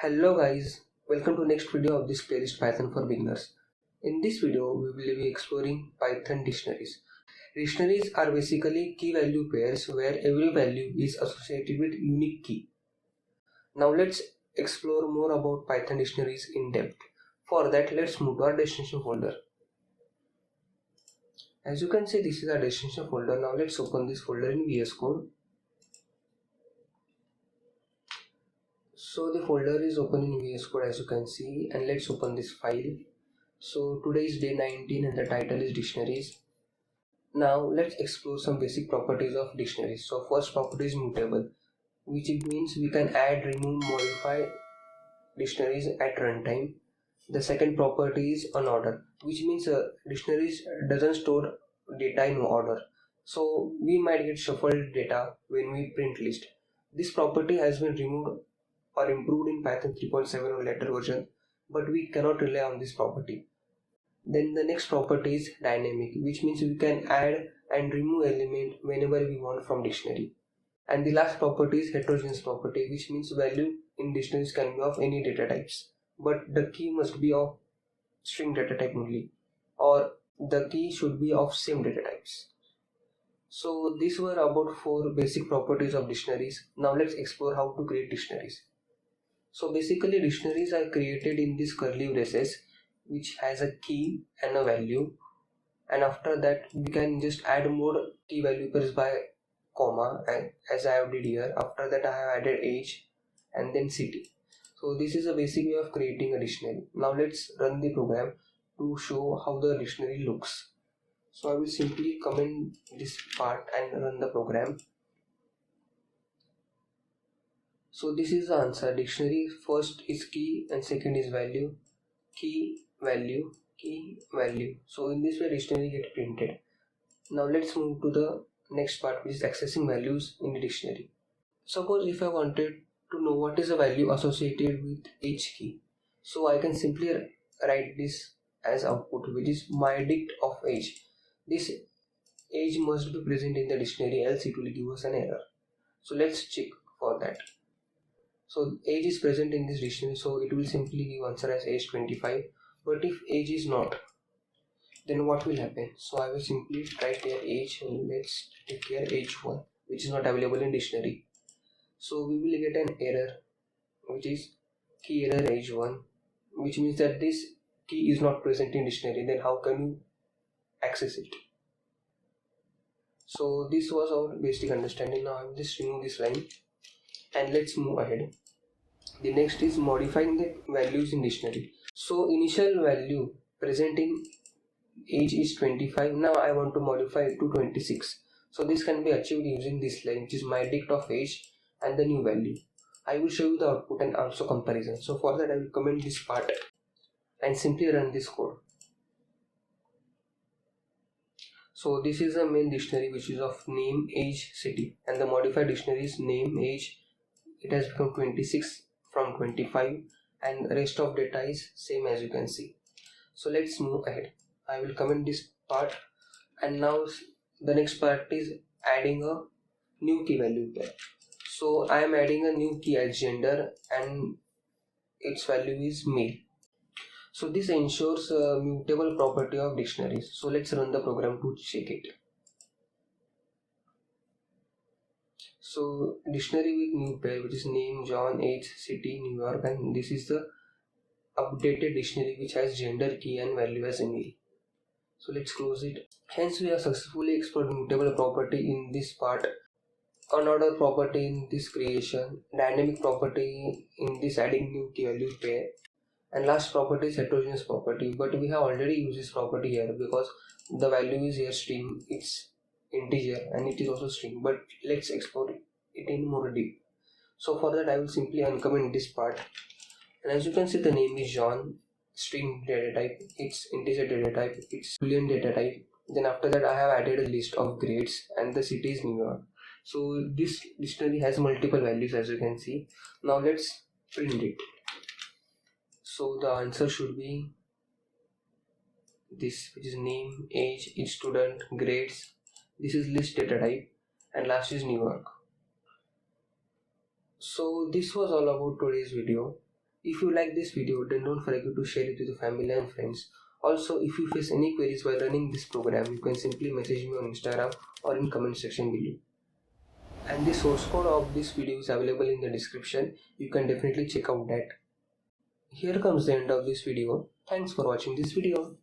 Hello guys, welcome to next video of this playlist Python for beginners. In this video we will be exploring Python dictionaries. Dictionaries are basically key value pairs where every value is associated with unique key. Now let's explore more about Python dictionaries in depth. For that let's move to our destination folder. As you can see, this is our destination folder. Now let's open this folder in VS Code. So the folder is open in VS Code as you can see, and let's open this file. So today is day 19 and the title is dictionaries. Now let's explore some basic properties of dictionaries. So first property is mutable, which means we can add, remove, modify dictionaries at runtime. The second property is unordered, which means dictionaries doesn't store data in order. So we might get shuffled data when we print list. This property has been removed or improved in Python 3.7 or later version, but we cannot rely on this property. Then the next property is dynamic, which means we can add and remove element whenever we want from dictionary. And the last property is heterogeneous property, which means value in dictionaries can be of any data types, but the key must be of string data type only, or the key should be of same data types. So these were about 4 basic properties of dictionaries. Now let's explore how to create dictionaries. So basically dictionaries are created in this curly braces which has a key and a value, and after that we can just add more key value pairs by comma, and as I have did here. After that I have added age and then city. So this is a basic way of creating a dictionary. Now let's run the program to show how the dictionary looks. So I will simply comment this part and run the program. So this is the answer. Dictionary first is key and second is value. Key, value, key, value. So in this way dictionary get printed. Now let's move to the next part, which is accessing values in the dictionary. Suppose if I wanted to know what is the value associated with each key, so I can simply write this as output, which is my dict of age. This age must be present in the dictionary, else it will give us an error. So let's check for that. So age is present in this dictionary, so it will simply give answer as age 25. But if age is not, then what will happen? So I will simply write here age, and let's take here age 1, which is not available in dictionary. So we will get an error, which is key error age 1, which means that this key is not present in dictionary. Then how can you access it? So this was our basic understanding. Now I will just remove this line and let's move ahead. The next is modifying the values in dictionary. So initial value present in age is 25. Now I want to modify it to 26. So this can be achieved using this line, which is my dict of age and the new value. I will show you the output and also comparison. So for that I will comment this part and simply run this code. So this is the main dictionary, which is of name, age, city, and the modified dictionary is name, age. It has become 26 from 25, and rest of data is same as you can see. So let's move ahead. I will comment this part, and now the next part is adding a new key value pair. So I am adding a new key as gender and its value is male. So this ensures a mutable property of dictionaries. So let's run the program to check it. So dictionary with new pair, which is name, John, age, city, New York, and this is the updated dictionary which has gender, key and value as male. So let's close it. Hence we have successfully explored mutable property in this part, unordered property in this creation, dynamic property in this adding new key value pair, and last property is heterogeneous property. But we have already used this property here because the value is here string, it's integer and it is also string, but let's explore it in more deep. So for that I will simply uncomment this part, and as you can see the name is John, string data type, it's integer data type, it's boolean data type. Then after that I have added a list of grades and the city is New York. So this dictionary has multiple values as you can see. Now let's print it. So the answer should be this, which is name, age, each student, grades. This is list data type, and last is New York. So this was all about today's video. If you like this video, then don't forget to share it with your family and friends. Also, if you face any queries while running this program, you can simply message me on Instagram or in comment section below. And the source code of this video is available in the description. You can definitely check out that. Here comes the end of this video. Thanks for watching this video.